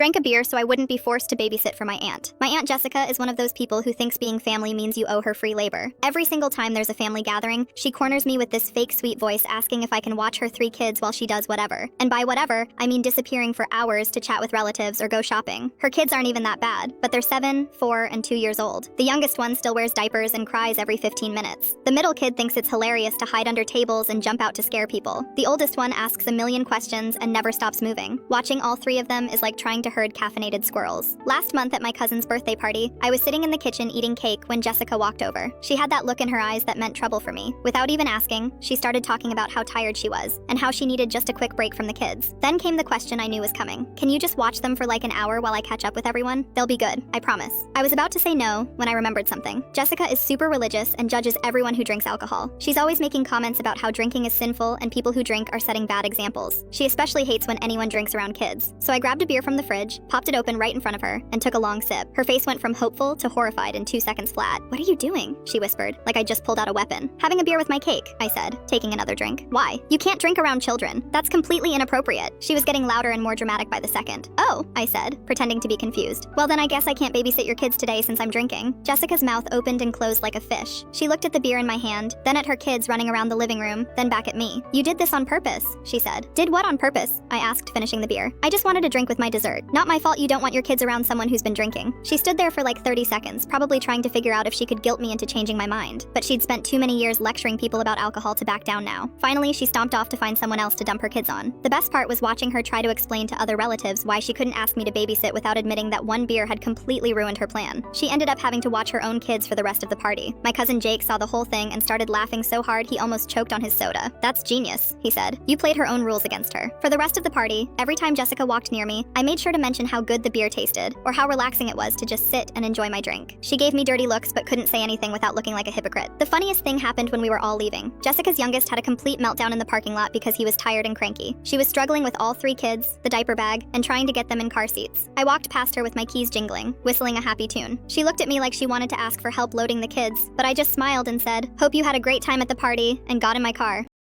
Drank a beer so I wouldn't be forced to babysit for my aunt. My Aunt Jessica is one of those people who thinks being family means you owe her free labor. Every single time there's a family gathering, she corners me with this fake sweet voice asking if I can watch her 3 kids while she does whatever. And by whatever, I mean disappearing for hours to chat with relatives or go shopping. Her kids aren't even that bad, but they're 7, 4, and 2 years old. The youngest one still wears diapers and cries every 15 minutes. The middle kid thinks it's hilarious to hide under tables and jump out to scare people. The oldest one asks a million questions and never stops moving. Watching all 3 of them is like trying to herd caffeinated squirrels. Last month at my cousin's birthday party, I was sitting in the kitchen eating cake when Jessica walked over. She had that look in her eyes that meant trouble for me. Without even asking, she started talking about how tired she was and how she needed just a quick break from the kids. Then came the question I knew was coming. Can you just watch them for like an hour while I catch up with everyone? They'll be good, I promise. I was about to say no when I remembered something. Jessica is super religious and judges everyone who drinks alcohol. She's always making comments about how drinking is sinful and people who drink are setting bad examples. She especially hates when anyone drinks around kids. So I grabbed a beer from the fridge, popped it open right in front of her, and took a long sip. Her face went from hopeful to horrified in 2 seconds flat. "What are you doing?" she whispered, like I just pulled out a weapon. "Having a beer with my cake," I said, taking another drink. "Why? You can't drink around children. That's completely inappropriate." She was getting louder and more dramatic by the second. "Oh," I said, pretending to be confused. "Well then I guess I can't babysit your kids today since I'm drinking." Jessica's mouth opened and closed like a fish. She looked at the beer in my hand, then at her kids running around the living room, then back at me. "You did this on purpose," she said. "Did what on purpose?" I asked, finishing the beer. "I just wanted a drink with my dessert. Not my fault you don't want your kids around someone who's been drinking." She stood there for like 30 seconds, probably trying to figure out if she could guilt me into changing my mind. But she'd spent too many years lecturing people about alcohol to back down now. Finally, she stomped off to find someone else to dump her kids on. The best part was watching her try to explain to other relatives why she couldn't ask me to babysit without admitting that one beer had completely ruined her plan. She ended up having to watch her own kids for the rest of the party. My cousin Jake saw the whole thing and started laughing so hard he almost choked on his soda. "That's genius," he said. "You played her own rules against her." For the rest of the party, every time Jessica walked near me, I made sure to mention how good the beer tasted, or how relaxing it was to just sit and enjoy my drink. She gave me dirty looks but couldn't say anything without looking like a hypocrite. The funniest thing happened when we were all leaving. Jessica's youngest had a complete meltdown in the parking lot because he was tired and cranky. She was struggling with all 3 kids, the diaper bag, and trying to get them in car seats. I walked past her with my keys jingling, whistling a happy tune. She looked at me like she wanted to ask for help loading the kids, but I just smiled and said, "Hope you had a great time at the party," and got in my car.